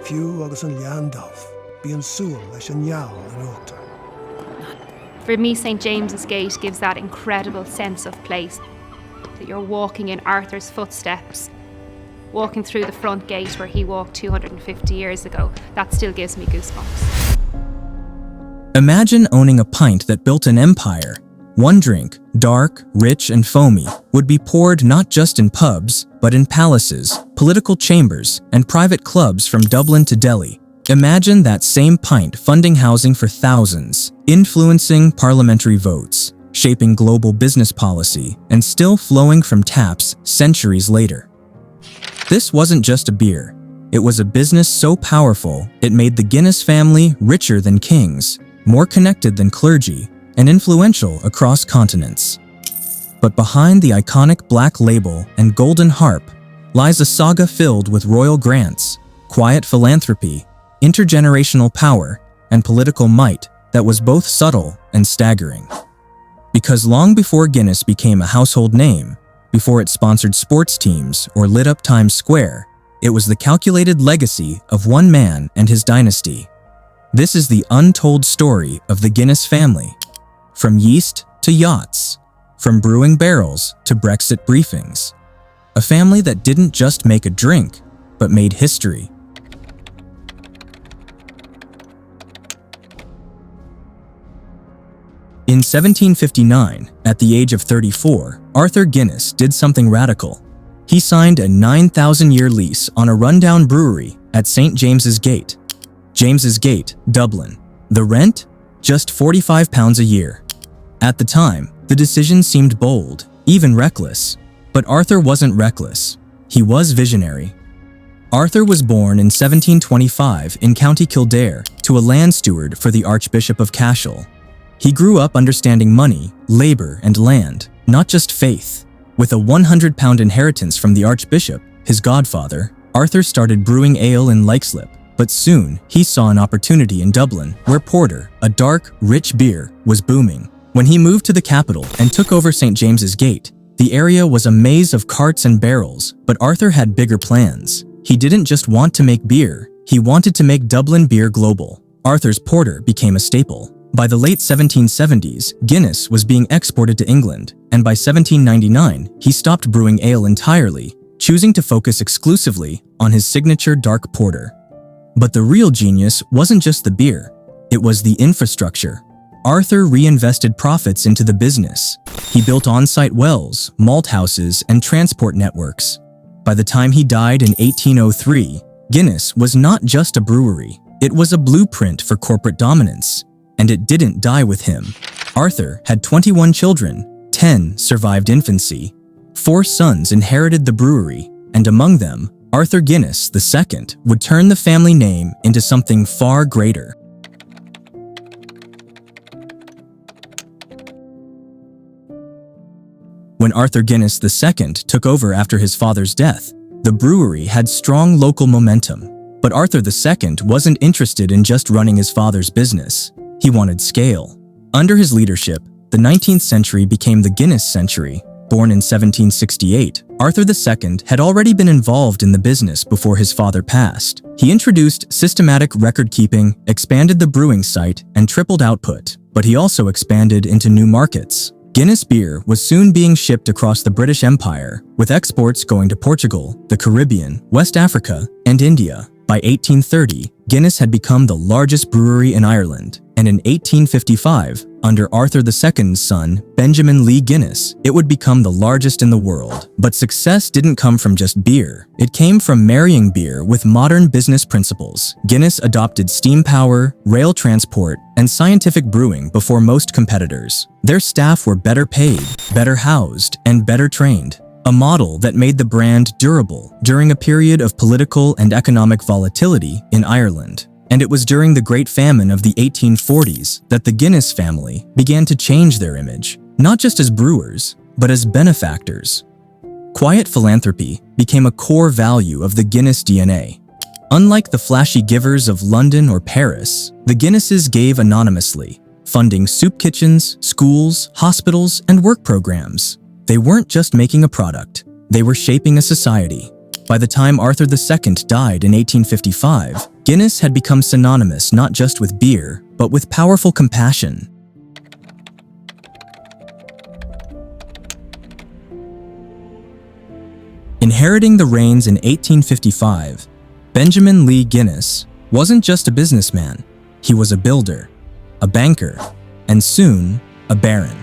Fiú agus an leandamh, bíon súil leis an neall an uachtar. For me, St. James's Gate gives that incredible sense of place, that you're walking in Arthur's footsteps, walking through the front gate where he walked 250 years ago. That still gives me goosebumps. Imagine owning a pint that built an empire. One drink, dark, rich, and foamy, would be poured not just in pubs, but in palaces, political chambers, and private clubs from Dublin to Delhi. Imagine that same pint funding housing for thousands, influencing parliamentary votes, shaping global business policy, and still flowing from taps centuries later. This wasn't just a beer. It was a business so powerful, it made the Guinness family richer than kings, more connected than clergy, and influential across continents. But behind the iconic black label and golden harp lies a saga filled with royal grants, quiet philanthropy, intergenerational power, and political might that was both subtle and staggering. Because long before Guinness became a household name, before it sponsored sports teams or lit up Times Square, it was the calculated legacy of one man and his dynasty. This is the untold story of the Guinness family. From yeast to yachts, from brewing barrels to Brexit briefings. A family that didn't just make a drink, but made history. In 1759, at the age of 34, Arthur Guinness did something radical. He signed a 9,000-year lease on a rundown brewery at St. James's Gate. James's Gate, Dublin. The rent? Just £45 a year. At the time, the decision seemed bold, even reckless. But Arthur wasn't reckless. He was visionary. Arthur was born in 1725 in County Kildare to a land steward for the Archbishop of Cashel. He grew up understanding money, labor, and land, not just faith. With a £100 inheritance from the Archbishop, his godfather, Arthur started brewing ale in Leixlip, but soon he saw an opportunity in Dublin, where porter, a dark, rich beer, was booming. When he moved to the capital and took over St. James's Gate, the area was a maze of carts and barrels, but Arthur had bigger plans. He didn't just want to make beer, he wanted to make Dublin beer global. Arthur's porter became a staple. By the late 1770s, Guinness was being exported to England, and by 1799, he stopped brewing ale entirely, choosing to focus exclusively on his signature dark porter. But the real genius wasn't just the beer, it was the infrastructure. Arthur reinvested profits into the business. He built on-site wells, malt houses, and transport networks. By the time he died in 1803, Guinness was not just a brewery, it was a blueprint for corporate dominance. And it didn't die with him. Arthur had 21 children, 10 survived infancy. 4 sons inherited the brewery, and among them, Arthur Guinness II would turn the family name into something far greater. When Arthur Guinness II took over after his father's death, the brewery had strong local momentum. But Arthur II wasn't interested in just running his father's business. He wanted scale. Under his leadership, the 19th century became the Guinness century. Born in 1768, Arthur II had already been involved in the business before his father passed. He introduced systematic record-keeping, expanded the brewing site, and tripled output. But he also expanded into new markets. Guinness beer was soon being shipped across the British Empire, with exports going to Portugal, the Caribbean, West Africa, and India. By 1830, Guinness had become the largest brewery in Ireland, and in 1855, under Arthur II's son, Benjamin Lee Guinness, it would become the largest in the world. But success didn't come from just beer. It came from marrying beer with modern business principles. Guinness adopted steam power, rail transport, and scientific brewing before most competitors. Their staff were better paid, better housed, and better trained. A model that made the brand durable during a period of political and economic volatility in Ireland. And it was during the Great Famine of the 1840s that the Guinness family began to change their image, not just as brewers, but as benefactors. Quiet philanthropy became a core value of the Guinness DNA. Unlike the flashy givers of London or Paris, the Guinnesses gave anonymously, funding soup kitchens, schools, hospitals, and work programs. They weren't just making a product, they were shaping a society. By the time Arthur II died in 1855, Guinness had become synonymous not just with beer, but with powerful compassion. Inheriting the Reins in 1855, Benjamin Lee Guinness wasn't just a businessman. He was a builder, a banker, and soon, a baron.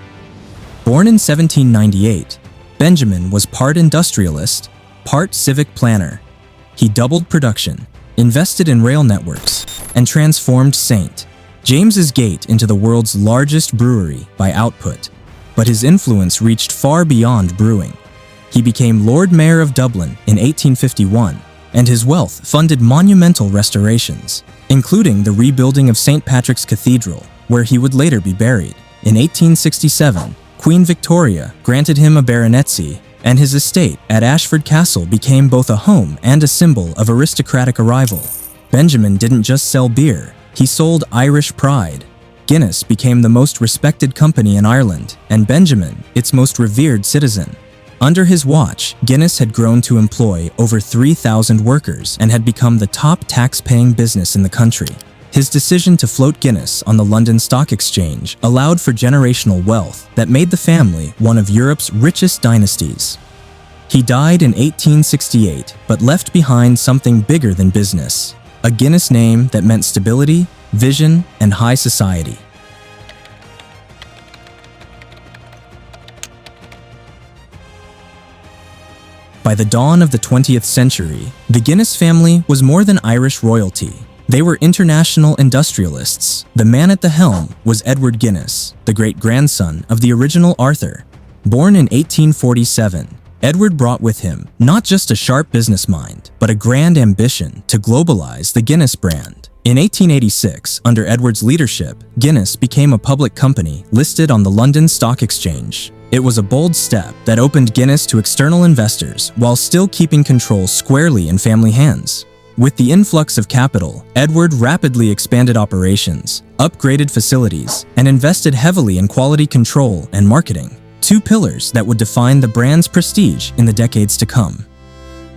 Born in 1798, Benjamin was part industrialist, part civic planner. He doubled production, invested in rail networks, and transformed St. James's Gate into the world's largest brewery by output. But his influence reached far beyond brewing. He became Lord Mayor of Dublin in 1851, and his wealth funded monumental restorations, including the rebuilding of St. Patrick's Cathedral, where he would later be buried. In 1867, Queen Victoria granted him a baronetcy, and his estate at Ashford Castle became both a home and a symbol of aristocratic arrival. Benjamin didn't just sell beer, he sold Irish pride. Guinness became the most respected company in Ireland, and Benjamin, its most revered citizen. Under his watch, Guinness had grown to employ over 3,000 workers and had become the top tax-paying business in the country. His decision to float Guinness on the London Stock Exchange allowed for generational wealth that made the family one of Europe's richest dynasties. He died in 1868, but left behind something bigger than business, a Guinness name that meant stability, vision, and high society. By the dawn of the 20th century, the Guinness family was more than Irish royalty. They were international industrialists. The man at the helm was Edward Guinness, the great-grandson of the original Arthur. Born in 1847, Edward brought with him not just a sharp business mind, but a grand ambition to globalize the Guinness brand. In 1886, under Edward's leadership, Guinness became a public company listed on the London Stock Exchange. It was a bold step that opened Guinness to external investors while still keeping control squarely in family hands. With the influx of capital, Edward rapidly expanded operations, upgraded facilities, and invested heavily in quality control and marketing, two pillars that would define the brand's prestige in the decades to come.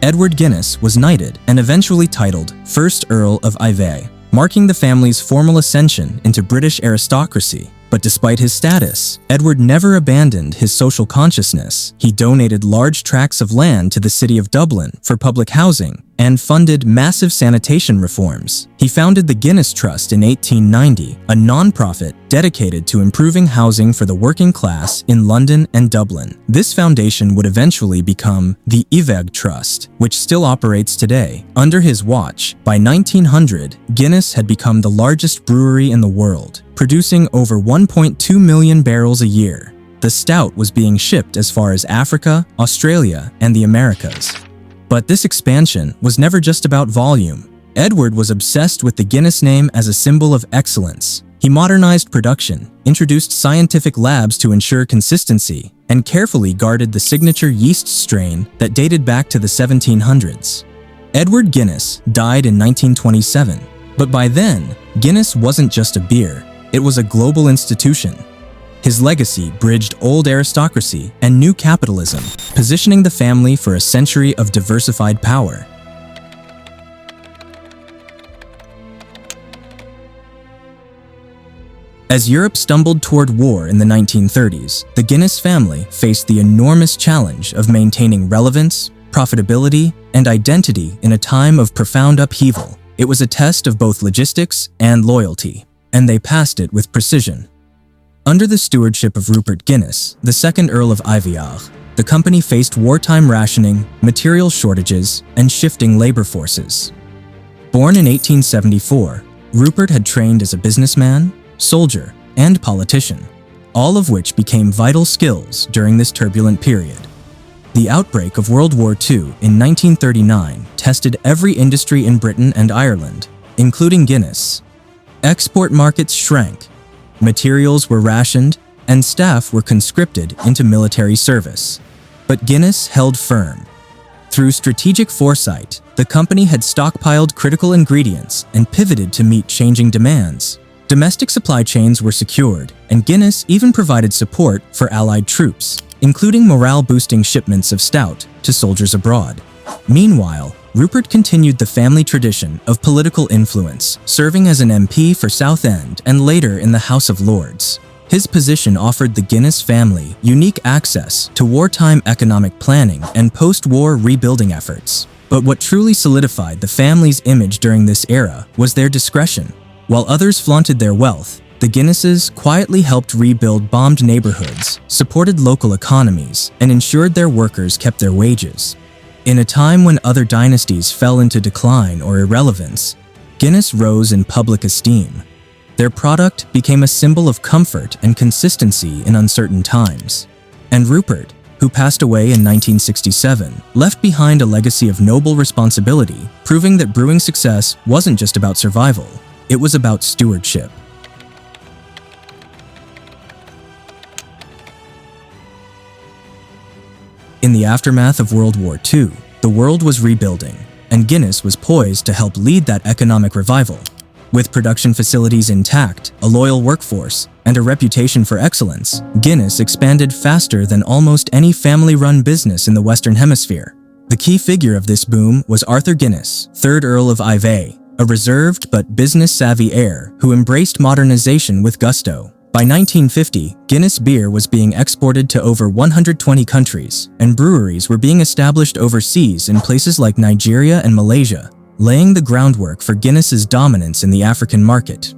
Edward Guinness was knighted and eventually titled First Earl of Iveagh, marking the family's formal ascension into British aristocracy. But despite his status, Edward never abandoned his social consciousness. He donated large tracts of land to the city of Dublin for public housing and funded massive sanitation reforms. He founded the Guinness Trust in 1890, a non-profit dedicated to improving housing for the working class in London and Dublin. This foundation would eventually become the Evaporate Trust, which still operates today. Under his watch, by 1900, Guinness had become the largest brewery in the world, producing over 1.2 million barrels a year. The Stout was being shipped as far as Africa, Australia, and the Americas. But this expansion was never just about volume. Edward was obsessed with the Guinness name as a symbol of excellence. He modernized production, introduced scientific labs to ensure consistency, and carefully guarded the signature yeast strain that dated back to the 1700s. Edward Guinness died in 1927, but by then, Guinness wasn't just a beer. It was a global institution. His legacy bridged old aristocracy and new capitalism, positioning the family for a century of diversified power. As Europe stumbled toward war in the 1930s, the Guinness family faced the enormous challenge of maintaining relevance, profitability, and identity in a time of profound upheaval. It was a test of both logistics and loyalty, and they passed it with precision. Under the stewardship of Rupert Guinness, the second Earl of Iveagh, the company faced wartime rationing, material shortages, and shifting labor forces. Born in 1874, Rupert had trained as a businessman, soldier, and politician, all of which became vital skills during this turbulent period. The outbreak of World War II in 1939 tested every industry in Britain and Ireland, including Guinness. Export markets shrank, materials were rationed, and staff were conscripted into military service. But Guinness held firm. Through strategic foresight, the company had stockpiled critical ingredients and pivoted to meet changing demands. Domestic supply chains were secured, and Guinness even provided support for Allied troops, including morale-boosting shipments of Stout to soldiers abroad. Meanwhile, Rupert continued the family tradition of political influence, serving as an MP for Southend and later in the House of Lords. His position offered the Guinness family unique access to wartime economic planning and post-war rebuilding efforts. But what truly solidified the family's image during this era was their discretion. While others flaunted their wealth, the Guinnesses quietly helped rebuild bombed neighborhoods, supported local economies, and ensured their workers kept their wages. In a time when other dynasties fell into decline or irrelevance, Guinness rose in public esteem. Their product became a symbol of comfort and consistency in uncertain times. And Rupert, who passed away in 1967, left behind a legacy of noble responsibility, proving that brewing success wasn't just about survival, it was about stewardship. In the aftermath of World War II, the world was rebuilding, and Guinness was poised to help lead that economic revival. With production facilities intact, a loyal workforce, and a reputation for excellence, Guinness expanded faster than almost any family-run business in the Western Hemisphere. The key figure of this boom was Arthur Guinness, 3rd Earl of Iveagh, a reserved but business-savvy heir who embraced modernization with gusto. By 1950, Guinness beer was being exported to over 120 countries, and breweries were being established overseas in places like Nigeria and Malaysia, laying the groundwork for Guinness's dominance in the African market.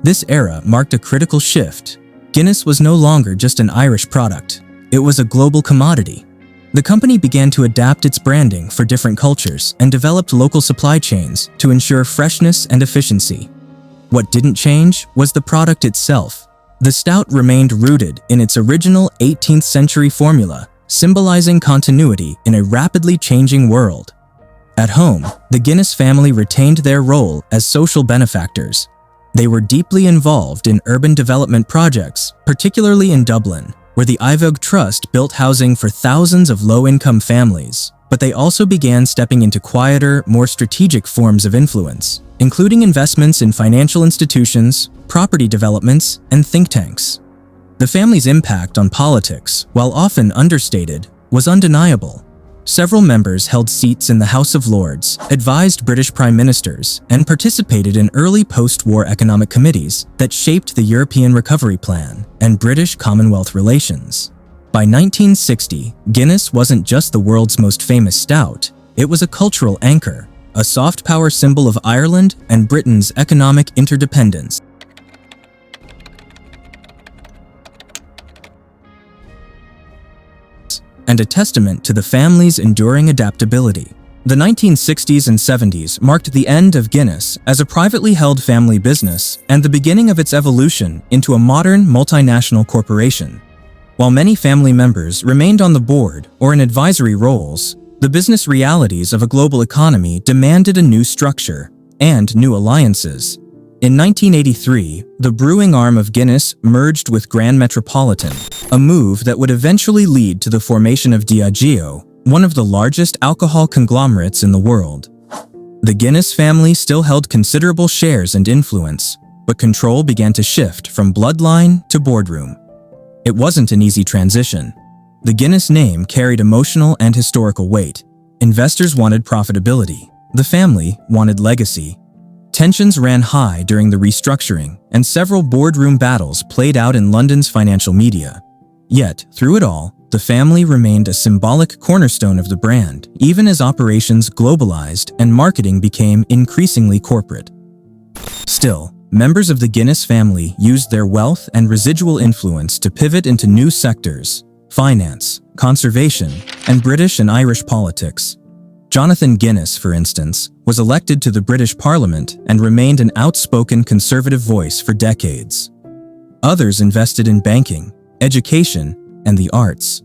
This era marked a critical shift. Guinness was no longer just an Irish product. It was a global commodity. The company began to adapt its branding for different cultures and developed local supply chains to ensure freshness and efficiency. What didn't change was the product itself. The Stout remained rooted in its original 18th century formula, symbolizing continuity in a rapidly changing world. At home, the Guinness family retained their role as social benefactors. They were deeply involved in urban development projects, particularly in Dublin, where the Iveagh Trust built housing for thousands of low-income families. But they also began stepping into quieter, more strategic forms of influence, including investments in financial institutions, property developments, and think tanks. The family's impact on politics, while often understated, was undeniable. Several members held seats in the House of Lords, advised British prime ministers, and participated in early post-war economic committees that shaped the European Recovery Plan and British Commonwealth relations. By 1960, Guinness wasn't just the world's most famous stout, it was a cultural anchor, a soft power symbol of Ireland and Britain's economic interdependence. And a testament to the family's enduring adaptability. The 1960s and 70s marked the end of Guinness as a privately held family business and the beginning of its evolution into a modern multinational corporation. While many family members remained on the board or in advisory roles, the business realities of a global economy demanded a new structure and new alliances. In 1983, the brewing arm of Guinness merged with Grand Metropolitan, a move that would eventually lead to the formation of Diageo, one of the largest alcohol conglomerates in the world. The Guinness family still held considerable shares and influence, but control began to shift from bloodline to boardroom. It wasn't an easy transition. The Guinness name carried emotional and historical weight. Investors wanted profitability. The family wanted legacy. Tensions ran high during the restructuring, and several boardroom battles played out in London's financial media. Yet, through it all, the family remained a symbolic cornerstone of the brand, even as operations globalized and marketing became increasingly corporate. Still, members of the Guinness family used their wealth and residual influence to pivot into new sectors: finance, conservation, and British and Irish politics. Jonathan Guinness, for instance, was elected to the British Parliament and remained an outspoken conservative voice for decades. Others invested in banking, education, and the arts.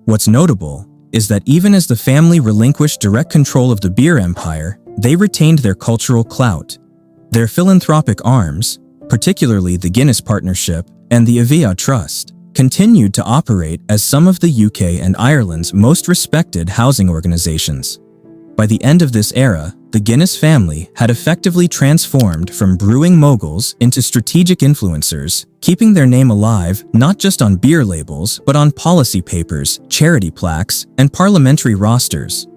What's notable is that even as the family relinquished direct control of the beer empire, they retained their cultural clout. Their philanthropic arms, particularly the Guinness Partnership and the Iveagh Trust, continued to operate as some of the UK and Ireland's most respected housing organizations. By the end of this era, the Guinness family had effectively transformed from brewing moguls into strategic influencers, keeping their name alive not just on beer labels, but on policy papers, charity plaques, and parliamentary rosters.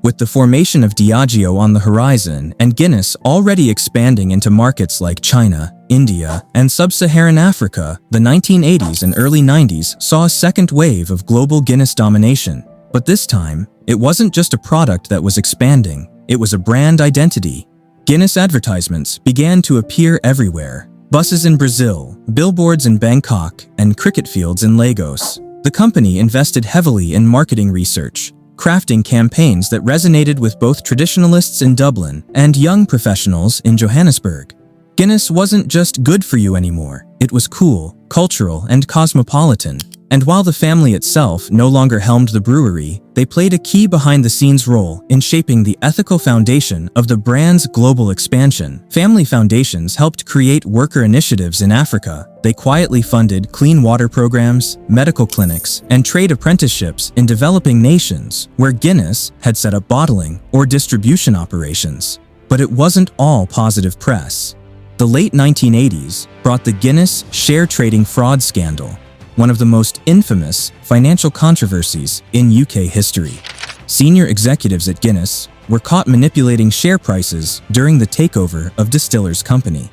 With the formation of Diageo on the horizon and Guinness already expanding into markets like China, India, and sub-Saharan Africa, the 1980s and early 90s saw a second wave of global Guinness domination. But this time, it wasn't just a product that was expanding, it was a brand identity. Guinness advertisements began to appear everywhere. Buses in Brazil, billboards in Bangkok, and cricket fields in Lagos. The company invested heavily in marketing research, crafting campaigns that resonated with both traditionalists in Dublin and young professionals in Johannesburg. Guinness wasn't just good for you anymore, it was cool, cultural, and cosmopolitan. And while the family itself no longer helmed the brewery, they played a key behind-the-scenes role in shaping the ethical foundation of the brand's global expansion. Family foundations helped create worker initiatives in Africa. They quietly funded clean water programs, medical clinics, and trade apprenticeships in developing nations where Guinness had set up bottling or distribution operations. But it wasn't all positive press. The late 1980s brought the Guinness share trading fraud scandal, one of the most infamous financial controversies in UK history. Senior executives at Guinness were caught manipulating share prices during the takeover of Distillers Company.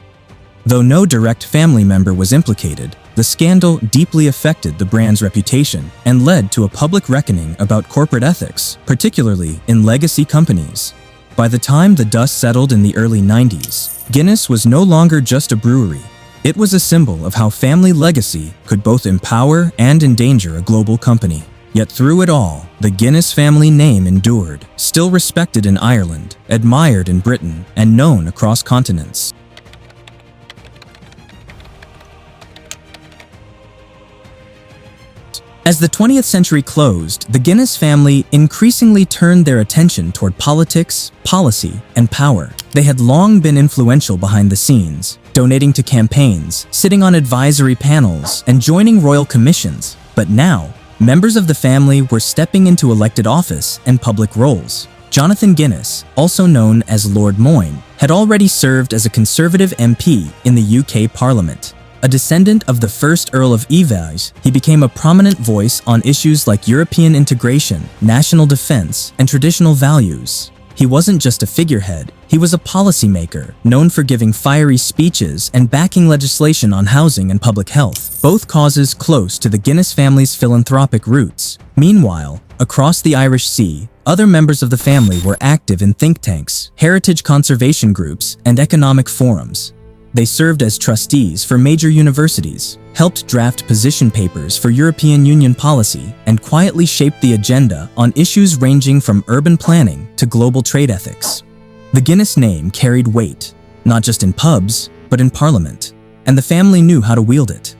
Though no direct family member was implicated, the scandal deeply affected the brand's reputation and led to a public reckoning about corporate ethics, particularly in legacy companies. By the time the dust settled in the early 90s, Guinness was no longer just a brewery. It was a symbol of how family legacy could both empower and endanger a global company. Yet through it all, the Guinness family name endured, still respected in Ireland, admired in Britain, and known across continents. As the 20th century closed, the Guinness family increasingly turned their attention toward politics, policy, and power. They had long been influential behind the scenes, donating to campaigns, sitting on advisory panels, and joining royal commissions. But now, members of the family were stepping into elected office and public roles. Jonathan Guinness, also known as Lord Moyne, had already served as a Conservative MP in the UK Parliament. A descendant of the first Earl of Evaporate, he became a prominent voice on issues like European integration, national defense, and traditional values. He wasn't just a figurehead, he was a policymaker, known for giving fiery speeches and backing legislation on housing and public health, both causes close to the Guinness family's philanthropic roots. Meanwhile, across the Irish Sea, other members of the family were active in think tanks, heritage conservation groups, and economic forums. They served as trustees for major universities, helped draft position papers for European Union policy, and quietly shaped the agenda on issues ranging from urban planning to global trade ethics. The Guinness name carried weight, not just in pubs, but in Parliament, and the family knew how to wield it.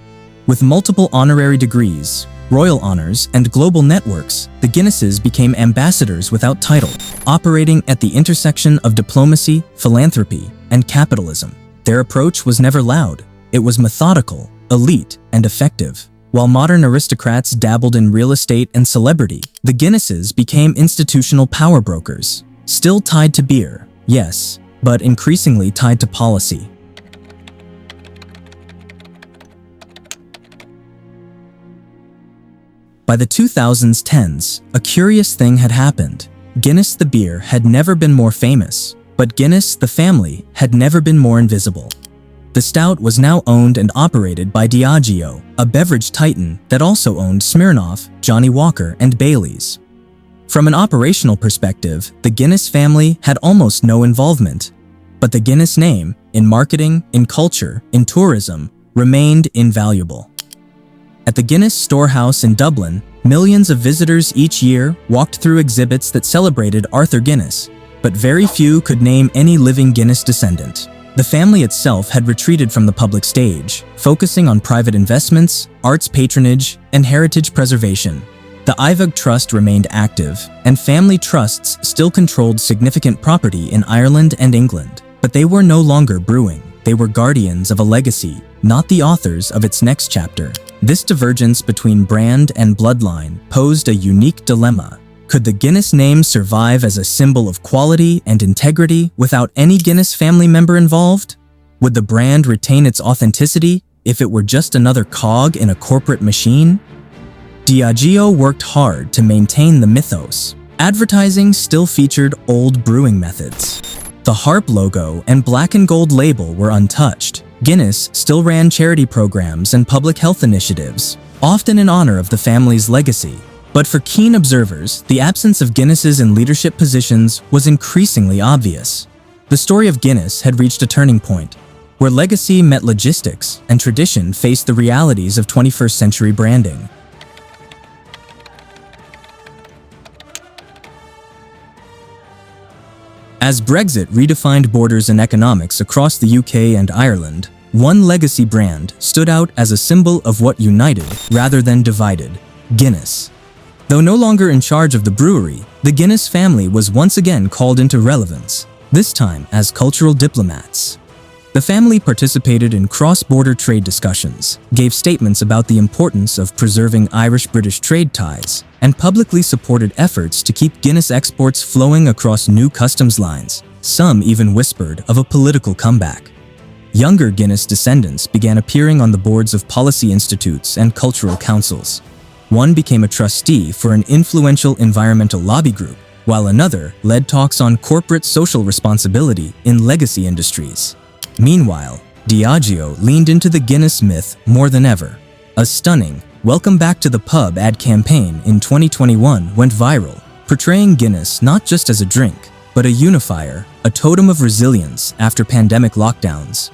With multiple honorary degrees, royal honors, and global networks, the Guinnesses became ambassadors without title, operating at the intersection of diplomacy, philanthropy, and capitalism. Their approach was never loud. It was methodical, elite, and effective. While modern aristocrats dabbled in real estate and celebrity, the Guinnesses became institutional power brokers, still tied to beer, yes, but increasingly tied to policy. By the 2010s, a curious thing had happened. Guinness the beer had never been more famous, but Guinness the family had never been more invisible. The Stout was now owned and operated by Diageo, a beverage titan that also owned Smirnoff, Johnnie Walker, and Baileys. From an operational perspective, the Guinness family had almost no involvement. But the Guinness name, in marketing, in culture, in tourism, remained invaluable. At the Guinness Storehouse in Dublin, millions of visitors each year walked through exhibits that celebrated Arthur Guinness, but very few could name any living Guinness descendant. The family itself had retreated from the public stage, focusing on private investments, arts patronage, and heritage preservation. The Ivog Trust remained active, and family trusts still controlled significant property in Ireland and England. But they were no longer brewing. They were guardians of a legacy, not the authors of its next chapter. This divergence between brand and bloodline posed a unique dilemma. Could the Guinness name survive as a symbol of quality and integrity without any Guinness family member involved? Would the brand retain its authenticity if it were just another cog in a corporate machine? Diageo worked hard to maintain the mythos. Advertising still featured old brewing methods. The harp logo and black and gold label were untouched. Guinness still ran charity programs and public health initiatives, often in honor of the family's legacy. But for keen observers, the absence of Guinnesses in leadership positions was increasingly obvious. The story of Guinness had reached a turning point, where legacy met logistics and tradition faced the realities of 21st century branding. As Brexit redefined borders and economics across the UK and Ireland, one legacy brand stood out as a symbol of what united rather than divided: Guinness. Though no longer in charge of the brewery, the Guinness family was once again called into relevance, this time as cultural diplomats. The family participated in cross-border trade discussions, gave statements about the importance of preserving Irish-British trade ties, and publicly supported efforts to keep Guinness exports flowing across new customs lines. Some even whispered of a political comeback. Younger Guinness descendants began appearing on the boards of policy institutes and cultural councils. One became a trustee for an influential environmental lobby group, while another led talks on corporate social responsibility in legacy industries. Meanwhile, Diageo leaned into the Guinness myth more than ever. A stunning "Welcome Back to the Pub" ad campaign in 2021 went viral, portraying Guinness not just as a drink, but a unifier, a totem of resilience after pandemic lockdowns.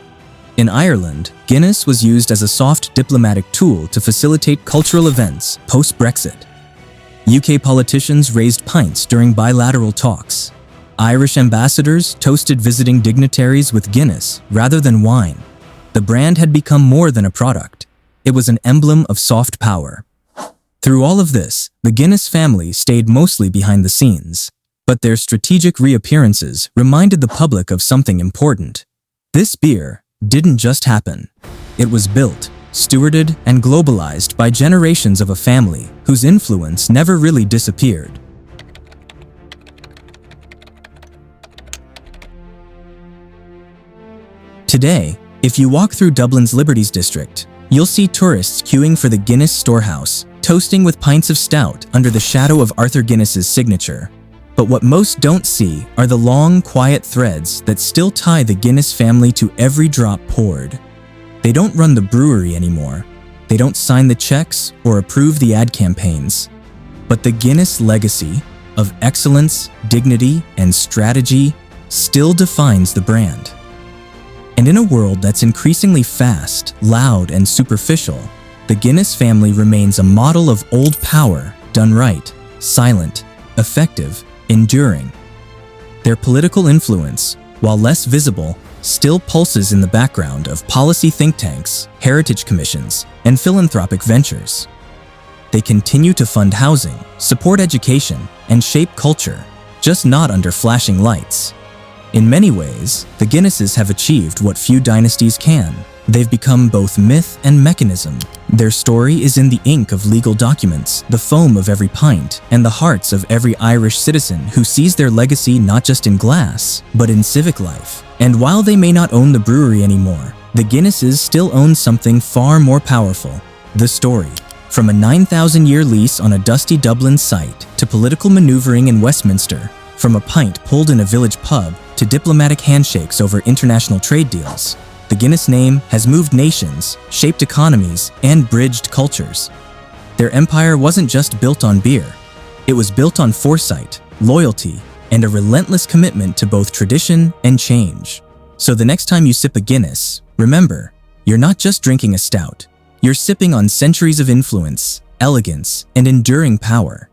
In Ireland, Guinness was used as a soft diplomatic tool to facilitate cultural events post-Brexit. UK politicians raised pints during bilateral talks. Irish ambassadors toasted visiting dignitaries with Guinness rather than wine. The brand had become more than a product. It was an emblem of soft power. Through all of this, the Guinness family stayed mostly behind the scenes, but their strategic reappearances reminded the public of something important. This beer didn't just happen. It was built, stewarded, and globalized by generations of a family whose influence never really disappeared. Today, if you walk through Dublin's Liberties District, you'll see tourists queuing for the Guinness storehouse, toasting with pints of stout under the shadow of Arthur Guinness's signature. But what most don't see are the long, quiet threads that still tie the Guinness family to every drop poured. They don't run the brewery anymore. They don't sign the checks or approve the ad campaigns. But the Guinness legacy of excellence, dignity, and strategy still defines the brand. And in a world that's increasingly fast, loud, and superficial, the Guinness family remains a model of old power done right, silent, effective, enduring. Their political influence, while less visible, still pulses in the background of policy think tanks, heritage commissions, and philanthropic ventures. They continue to fund housing, support education, and shape culture, just not under flashing lights. In many ways, the Guinnesses have achieved what few dynasties can. They've become both myth and mechanism. Their story is in the ink of legal documents, the foam of every pint, and the hearts of every Irish citizen who sees their legacy not just in glass, but in civic life. And while they may not own the brewery anymore, the Guinnesses still own something far more powerful: the story. From a 9,000-year lease on a dusty Dublin site to political maneuvering in Westminster, from a pint pulled in a village pub to diplomatic handshakes over international trade deals, the Guinness name has moved nations, shaped economies, and bridged cultures. Their empire wasn't just built on beer. It was built on foresight, loyalty, and a relentless commitment to both tradition and change. So the next time you sip a Guinness, remember, you're not just drinking a stout. You're sipping on centuries of influence, elegance, and enduring power.